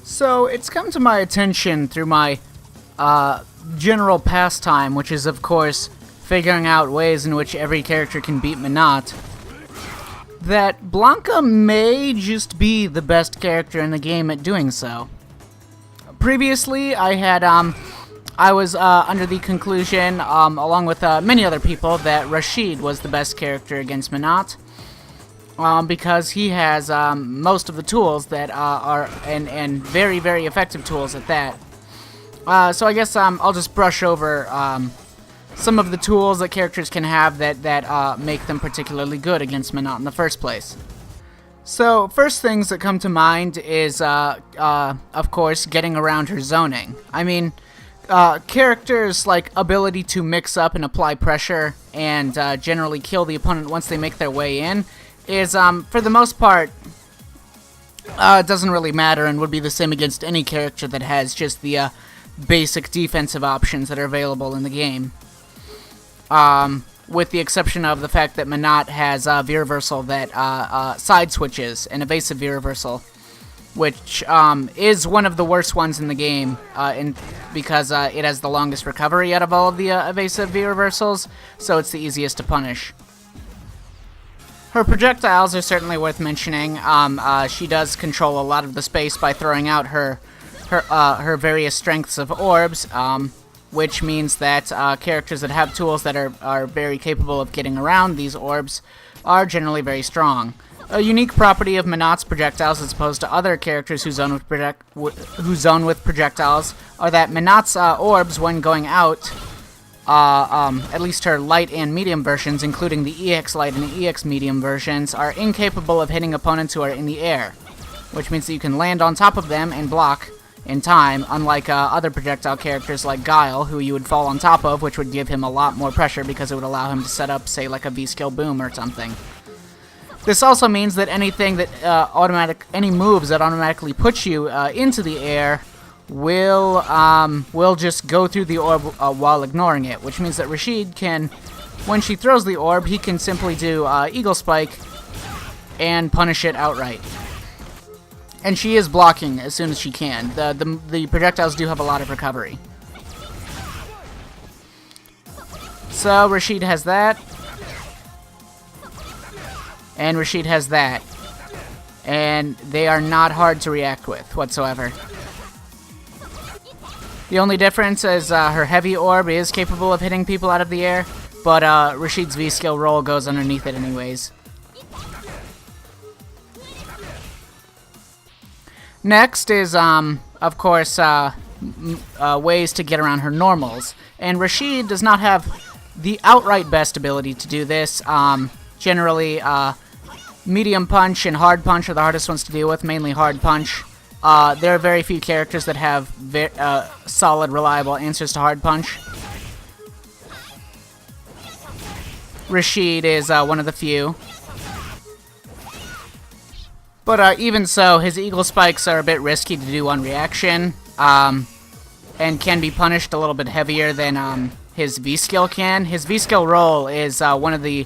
So, it's come to my attention through my general pastime, which is, of course, figuring out ways in which every character can beat Menat, that Blanka may just be the best character in the game at doing so. Previously, I was under the conclusion, along with many other people, that Rashid was the best character against Menat. Because he has most of the tools that are and very, very effective tools at that. So I guess I'll just brush over some of the tools that characters can have that make them particularly good against Menat in the first place. So first things that come to mind is, of course, getting around her zoning. I mean, characters like ability to mix up and apply pressure and generally kill the opponent once they make their way in is, for the most part, doesn't really matter and would be the same against any character that has just the basic defensive options that are available in the game. With the exception of the fact that Menat has V-reversal that side switches and evasive V-reversal, which is one of the worst ones in the game because it has the longest recovery out of all of the evasive V-reversals, so it's the easiest to punish. Her projectiles are certainly worth mentioning. She does control a lot of the space by throwing out her various strengths of orbs, which means that characters that have tools that are very capable of getting around these orbs are generally very strong. A unique property of Menat's projectiles as opposed to other characters who zone with projectiles are that Menat's orbs, when going out, at least her light and medium versions, including the EX light and the EX medium versions, are incapable of hitting opponents who are in the air, which means that you can land on top of them and block in time, unlike other projectile characters like Guile, who you would fall on top of, which would give him a lot more pressure because it would allow him to set up, say, like a V-skill boom or something. This also means that anything that any moves that automatically put you into the air will just go through the orb while ignoring it, which means that Rashid can, when she throws the orb, he can simply do Eagle Spike and punish it outright. And she is blocking as soon as she can. The projectiles do have a lot of recovery. So Rashid has that. And Rashid has that. And they are not hard to react with whatsoever. The only difference is her heavy orb is capable of hitting people out of the air, but Rashid's V-skill roll goes underneath it anyways. Next is, of course, ways to get around her normals. And Rashid does not have the outright best ability to do this. Generally, medium punch and hard punch are the hardest ones to deal with, mainly hard punch. There are very few characters that have solid, reliable answers to hard punch. Rashid is one of the few. But even so, his Eagle Spikes are a bit risky to do on reaction, and can be punished a little bit heavier than his V-skill can. His V-skill roll is one of the...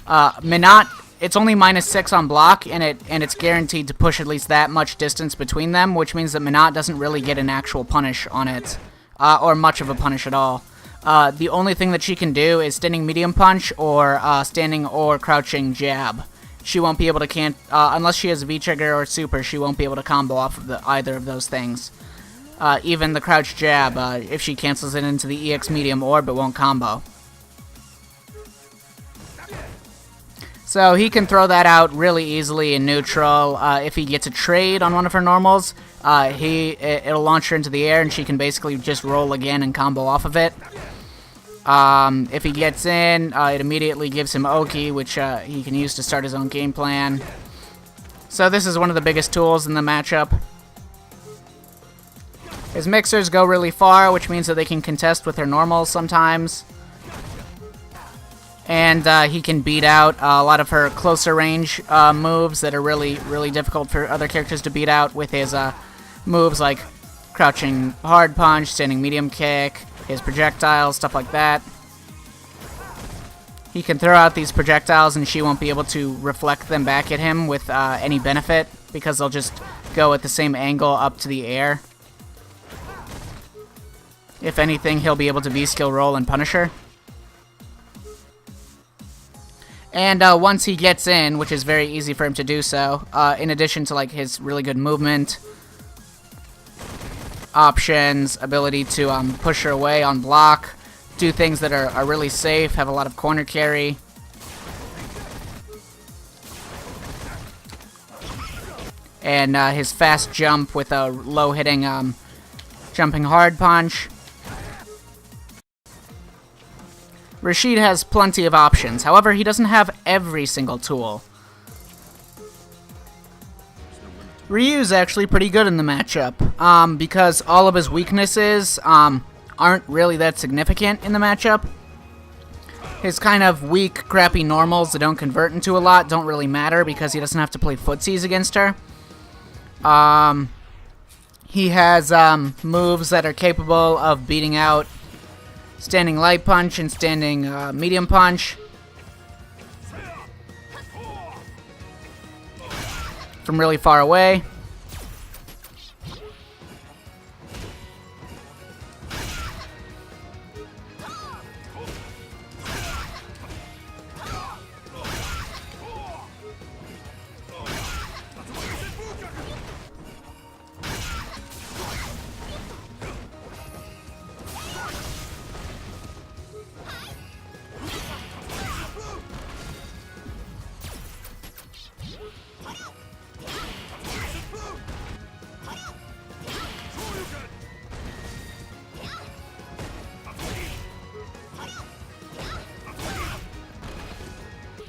Menat, it's only -6 on block, and it's guaranteed to push at least that much distance between them, which means that Menat doesn't really get an actual punish on it, or much of a punish at all. The only thing that she can do is standing medium punch or standing or crouching jab. She won't be able to unless she has a V-trigger or super, she won't be able to combo off of either of those things. Even the crouch jab, if she cancels it into the EX medium orb, it won't combo. So he can throw that out really easily in neutral. If he gets a trade on one of her normals, it'll launch her into the air and she can basically just roll again and combo off of it. If he gets in, it immediately gives him Oki, which he can use to start his own game plan. So this is one of the biggest tools in the matchup. His mixers go really far, which means that they can contest with their normals sometimes. And he can beat out a lot of her closer range moves that are really, really difficult for other characters to beat out with his moves like crouching hard punch, standing medium kick, his projectiles, stuff like that. He can throw out these projectiles and she won't be able to reflect them back at him with any benefit because they'll just go at the same angle up to the air. If anything, he'll be able to V-skill roll and punish her. And once he gets in, which is very easy for him to do so, in addition to like his really good movement, options, ability to push her away on block, do things that are really safe, have a lot of corner carry. And his fast jump with a low hitting jumping hard punch. Rashid has plenty of options, however he doesn't have every single tool. Ryu's actually pretty good in the matchup, because all of his weaknesses aren't really that significant in the matchup. His kind of weak, crappy normals that don't convert into a lot don't really matter because he doesn't have to play footsies against her. He has moves that are capable of beating out standing light punch and standing medium punch from really far away.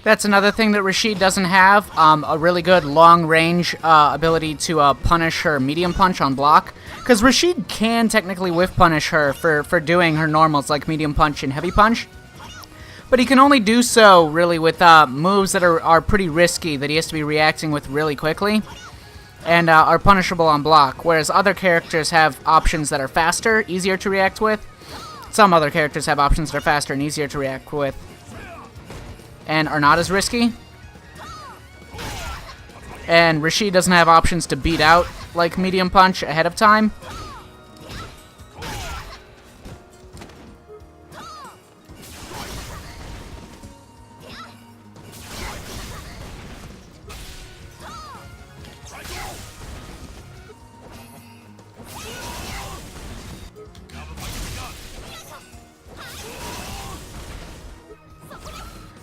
That's another thing that Rashid doesn't have, a really good long-range ability to punish her medium punch on block. Because Rashid can technically whiff punish her for doing her normals like medium punch and heavy punch. But he can only do so, really, with moves that are pretty risky, that he has to be reacting with really quickly, and are punishable on block. Whereas other characters have options that are faster, easier to react with. Some other characters have options that are faster and easier to react with, and are not as risky. And Rashid doesn't have options to beat out like medium punch ahead of time.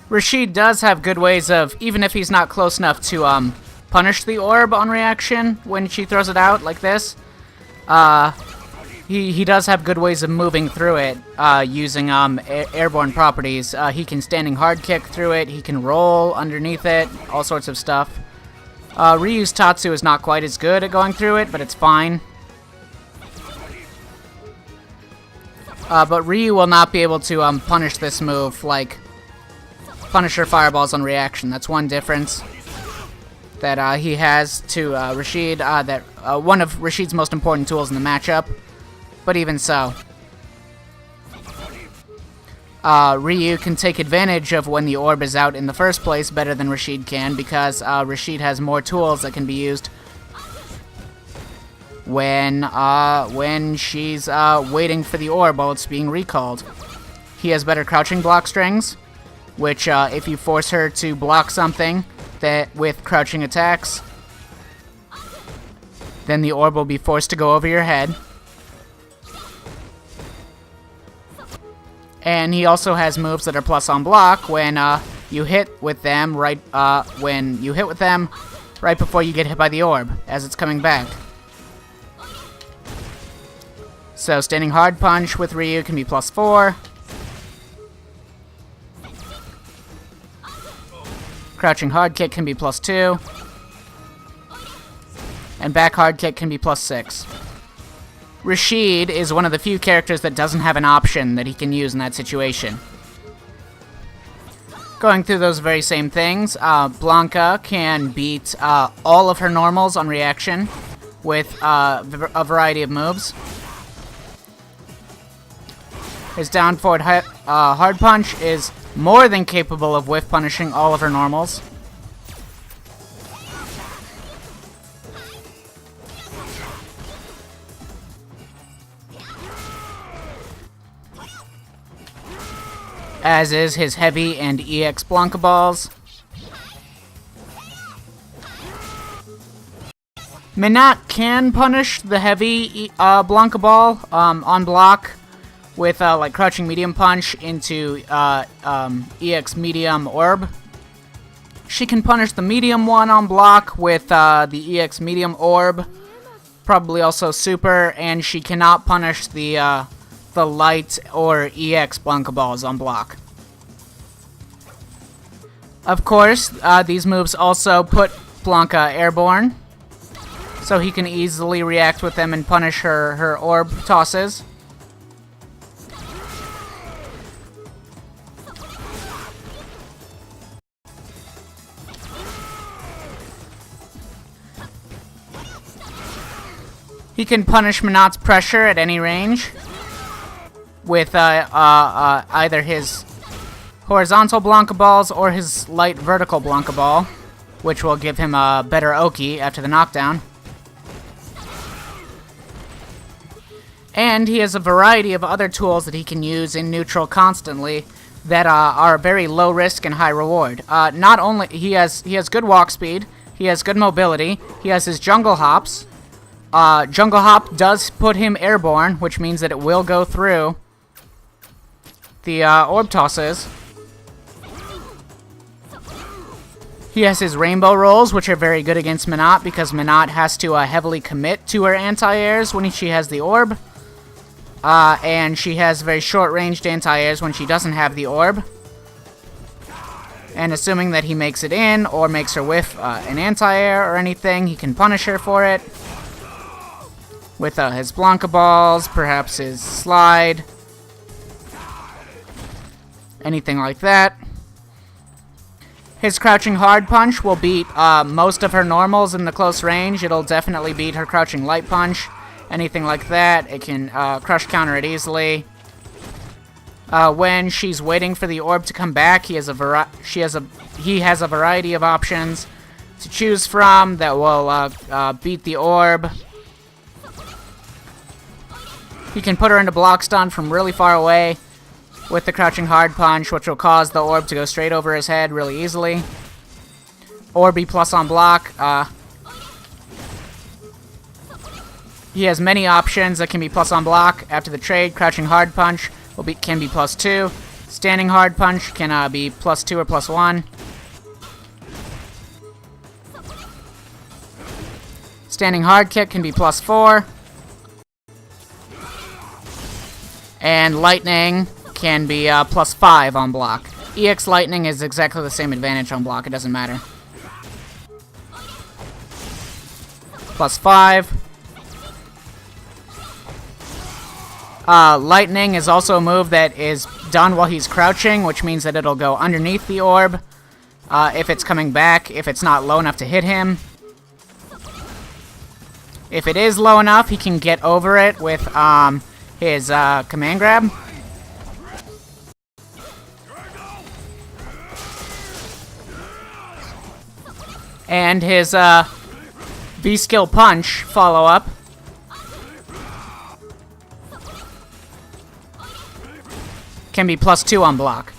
Rashid does have good ways of, even if he's not close enough to punish the orb on reaction when she throws it out like this, he does have good ways of moving through it using airborne properties. He can standing hard kick through it, he can roll underneath it, all sorts of stuff. Ryu's Tatsu is not quite as good at going through it, but it's fine. But Ryu will not be able to punish this move like Punisher fireballs on reaction. That's one difference that he has to Rashid. That one of Rashid's most important tools in the matchup. But even so, Ryu can take advantage of when the orb is out in the first place better than Rashid can, because Rashid has more tools that can be used when she's waiting for the orb while it's being recalled. He has better crouching block strings, which if you force her to block something that with crouching attacks, then the orb will be forced to go over your head. And he also has moves that are plus on block when you hit with them right before you get hit by the orb as it's coming back. So standing hard punch with Ryu can be +4. Crouching hard kick can be +2. And back hard kick can be +6. Rashid is one of the few characters that doesn't have an option that he can use in that situation. Going through those very same things, Blanka can beat all of her normals on reaction with a variety of moves. His down forward hard punch is more than capable of whiff punishing all of her normals. as is his heavy and EX Blanka balls. Menat can punish the heavy Blanka ball on block with like crouching medium punch into EX medium orb. She can punish the medium one on block with the EX medium orb, probably also super, and she cannot punish the light or EX Blanka balls on block. Of course, these moves also put Blanka airborne, so he can easily react with them and punish her orb tosses. He can punish Menat's pressure at any range with either his horizontal Blanka balls or his light vertical Blanka ball, which will give him a better Oki after the knockdown. And he has a variety of other tools that he can use in neutral constantly that are very low risk and high reward. Not only he has good walk speed, he has good mobility, he has his jungle hops. Jungle hop does put him airborne, which means that it will go through the orb tosses. He has his rainbow rolls, which are very good against Menat because Menat has to heavily commit to her anti-airs when she has the orb. And she has very short-ranged anti-airs when she doesn't have the orb. And assuming that he makes it in, or makes her whiff an anti-air or anything, he can punish her for it. With his Blanka balls, perhaps his slide. Anything like that. His crouching hard punch will beat most of her normals in the close range. It'll definitely beat her crouching light punch. Anything like that, it can crush counter it easily. When she's waiting for the orb to come back, he has a variety of options to choose from that will beat the orb. He can put her into block stun from really far away with the crouching hard punch, which will cause the orb to go straight over his head really easily. Or be plus on block. He has many options that can be plus on block. After the trade, crouching hard punch can be plus 2. Standing hard punch can be plus 2 or plus 1. Standing hard kick can be plus 4. And lightning can be plus 5 on block. EX lightning is exactly the same advantage on block, it doesn't matter. Plus 5. Lightning is also a move that is done while he's crouching, which means that it'll go underneath the orb if it's coming back, if it's not low enough to hit him. If it is low enough, he can get over it with his command grab. And his V-skill punch follow-up. Can be plus 2 on block.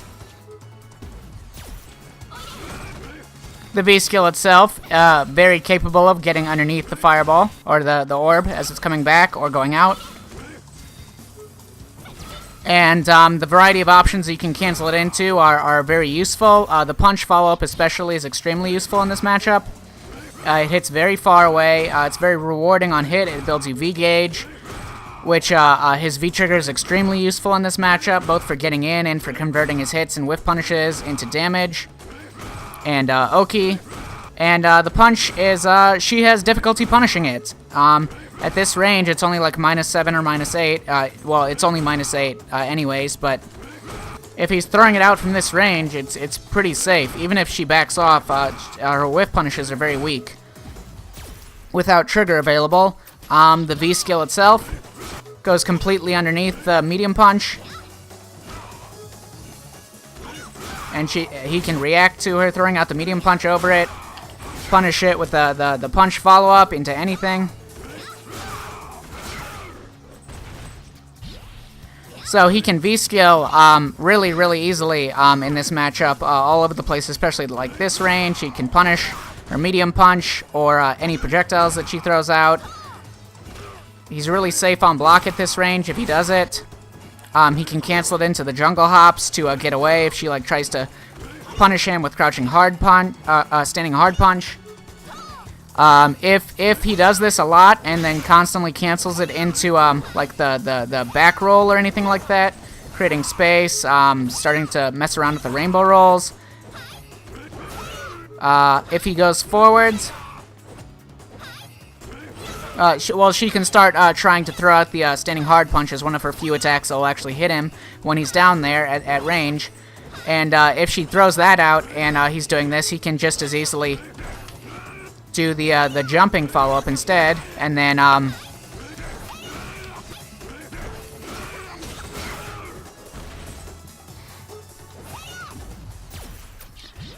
The V-skill itself, very capable of getting underneath the fireball, or the orb as it's coming back or going out. And the variety of options that you can cancel it into are very useful. The punch follow-up especially is extremely useful in this matchup. It hits very far away. It's very rewarding on hit. It builds you V-gauge, which his V-trigger is extremely useful in this matchup, both for getting in and for converting his hits and whiff punishes into damage. And Oki. And the punch is, she has difficulty punishing it. At this range, it's only like -7 or -8. Well, it's only -8 anyways, but if he's throwing it out from this range, it's pretty safe. Even if she backs off, her whiff punishes are very weak. Without trigger available, the V-skill itself goes completely underneath the medium punch. And he can react to her throwing out the medium punch over it. Punish it with the punch follow-up into anything. So he can V-skill really, really easily in this matchup all over the place, especially like this range. He can punish or medium punch or any projectiles that she throws out. He's really safe on block at this range if he does it. He can cancel it into the jungle hops to get away if she like tries to punish him with crouching hard punch, standing hard punch. If he does this a lot and then constantly cancels it into like the back roll or anything like that, creating space, starting to mess around with the rainbow rolls. If he goes forwards, she can start trying to throw out the standing hard punch as one of her few attacks that will actually hit him when he's down there at range. And if she throws that out and he's doing this, he can just as easily do the jumping follow-up instead, and then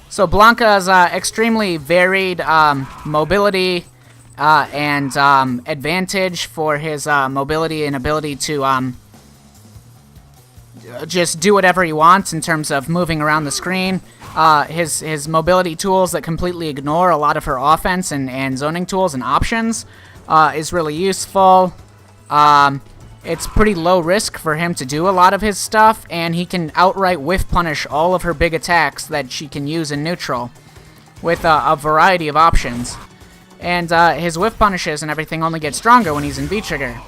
so Blanka's extremely varied mobility and advantage for his mobility and ability to just do whatever he wants in terms of moving around the screen. His mobility tools that completely ignore a lot of her offense and zoning tools and options is really useful. It's pretty low risk for him to do a lot of his stuff, and he can outright whiff punish all of her big attacks that she can use in neutral with a variety of options. And his whiff punishes and everything only get stronger when he's in V-trigger.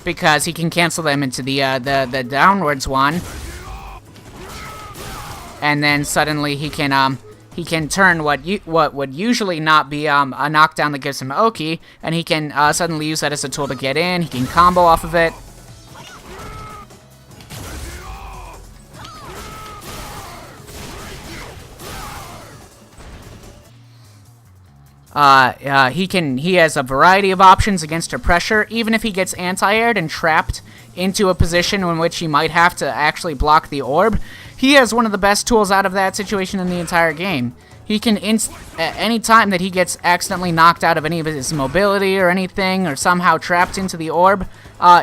Because he can cancel them into the downwards one, and then suddenly he can turn what would usually not be a knockdown that gives him Oki, and he can suddenly use that as a tool to get in. He can combo off of it. He has a variety of options against her pressure, even if he gets anti-aired and trapped into a position in which he might have to actually block the orb. He has one of the best tools out of that situation in the entire game. He can, at any time that he gets accidentally knocked out of any of his mobility or anything, or somehow trapped into the orb,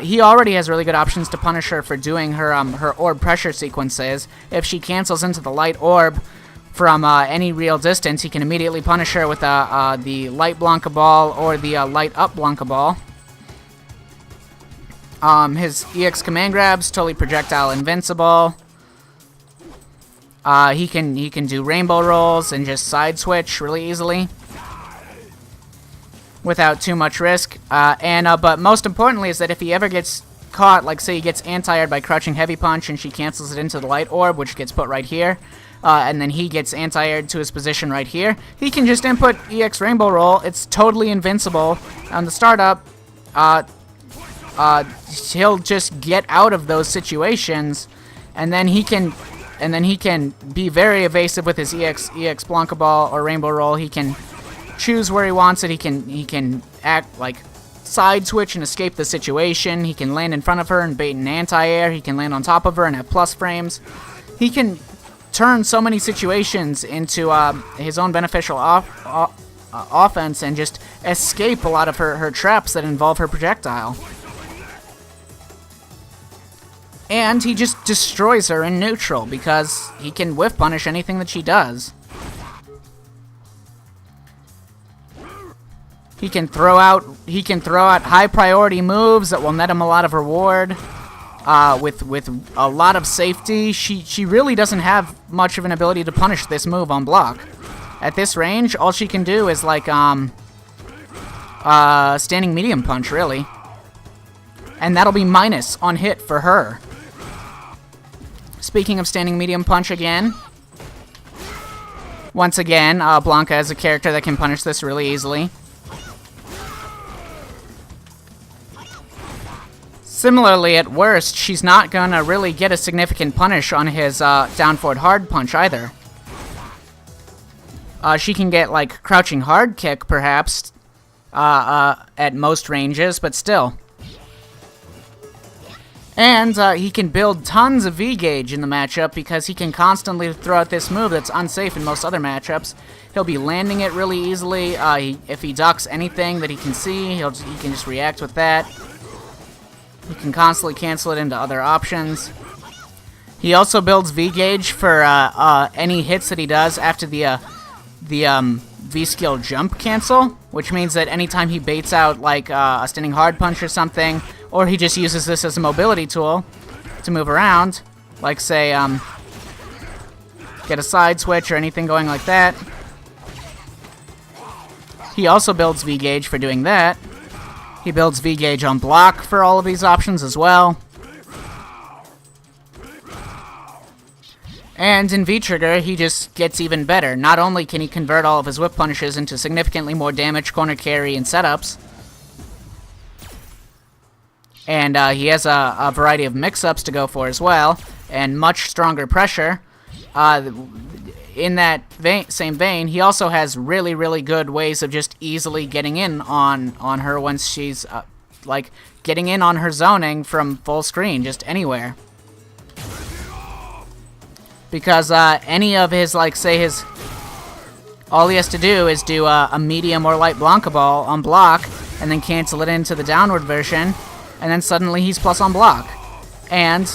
he already has really good options to punish her for doing her orb pressure sequences. If she cancels into the light orb from any real distance, he can immediately punish her with the light Blanka ball or the light up Blanka ball. His EX command grabs, totally projectile invincible. He can do rainbow rolls and just side switch really easily without too much risk. But most importantly is that if he ever gets caught, like say he gets anti-aired by crouching heavy punch and she cancels it into the light orb, which gets put right here, and then he gets anti-aired to his position right here, he can just input EX Rainbow Roll. It's totally invincible. On the startup, he'll just get out of those situations, and then he can be very evasive with his EX Blanka Ball or Rainbow Roll. He can choose where he wants it. He can act like side switch and escape the situation. He can land in front of her and bait an anti-air. He can land on top of her and have plus frames. He can turn so many situations into his own beneficial offense and just escape a lot of her traps that involve her projectile. And he just destroys her in neutral because he can whiff punish anything that she does. He can throw out high priority moves that will net him a lot of reward. With a lot of safety. She really doesn't have much of an ability to punish this move on block. At this range, all she can do is like standing medium punch really. And that'll be minus on hit for her. Speaking of standing medium punch again, once again, Blanka is a character that can punish this really easily. Similarly, at worst, she's not gonna really get a significant punish on his down forward hard punch either. She can get like crouching hard kick perhaps at most ranges, but still. And he can build tons of V-gauge in the matchup because he can constantly throw out this move that's unsafe in most other matchups. He'll be landing it really easily. If he ducks anything that he can see, he can just react with that. He can constantly cancel it into other options. He also builds V-gauge for any hits that he does after the V-skill jump cancel, which means that anytime he baits out like a stunning hard punch or something, or he just uses this as a mobility tool to move around, like say get a side switch or anything going like that. He also builds V-gauge for doing that. He builds V-gauge on block for all of these options as well. And in V-trigger, he just gets even better. Not only can he convert all of his whip punishes into significantly more damage, corner carry, and setups, and he has a variety of mix-ups to go for as well, and much stronger pressure. In that same vein, he also has really, really good ways of just easily getting in on her once she's, like, getting in on her zoning from full screen, just anywhere. Because any of his, like, say his... all he has to do is do a medium or light Blanka ball on block, and then cancel it into the downward version, and then suddenly he's plus on block. And,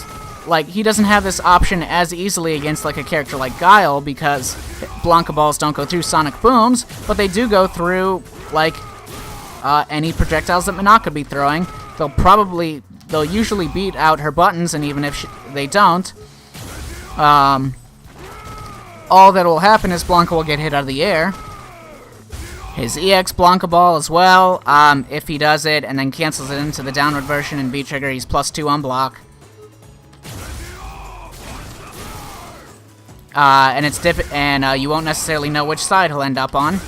like, he doesn't have this option as easily against, like, a character like Guile, because Blanka balls don't go through sonic booms, but they do go through, like, any projectiles that Menat could be throwing. They'll usually beat out her buttons, and even if they don't, all that will happen is Blanka will get hit out of the air. His EX Blanka ball as well, if he does it and then cancels it into the downward version in V-trigger, he's +2 on block. And it's you won't necessarily know which side he'll end up on.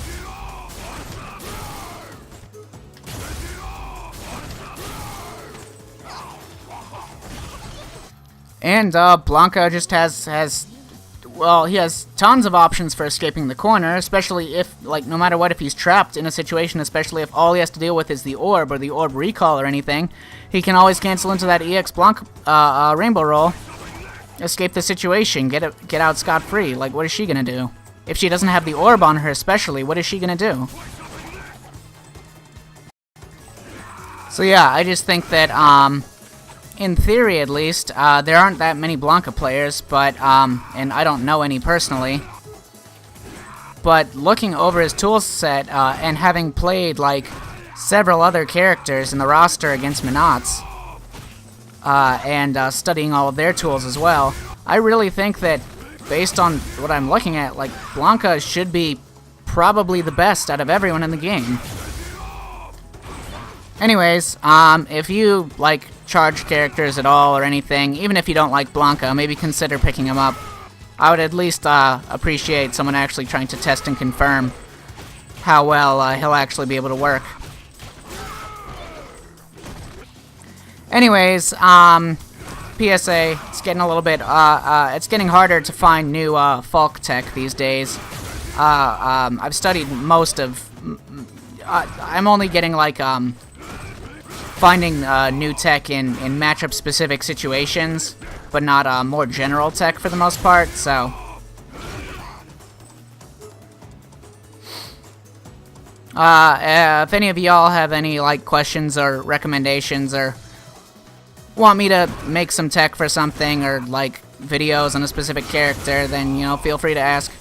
And Blanka just has well, he has tons of options for escaping the corner, especially if, like, no matter what, if he's trapped in a situation, especially if all he has to deal with is the orb or the orb recall or anything, he can always cancel into that EX Blanka rainbow roll, escape the situation, get out scot-free. Like, what is she gonna do? If she doesn't have the orb on her especially, what is she gonna do? So yeah, I just think that, in theory, at least, there aren't that many Blanka players, but, and I don't know any personally. But looking over his tool set, and having played, like, several other characters in the roster against Menat's, and studying all of their tools as well, I really think that, based on what I'm looking at, like, Blanka should be probably the best out of everyone in the game. Anyways, if you like charge characters at all or anything, even if you don't like Blanka, maybe consider picking him up. I would at least appreciate someone actually trying to test and confirm how well he'll actually be able to work. Anyways, PSA, it's getting a little bit, it's getting harder to find new Falk tech these days. I've studied most of, I'm only getting like, finding new tech in matchup-specific situations, but not more general tech for the most part, so... if any of y'all have any, like, questions or recommendations, or want me to make some tech for something, or, like, videos on a specific character, then, you know, feel free to ask.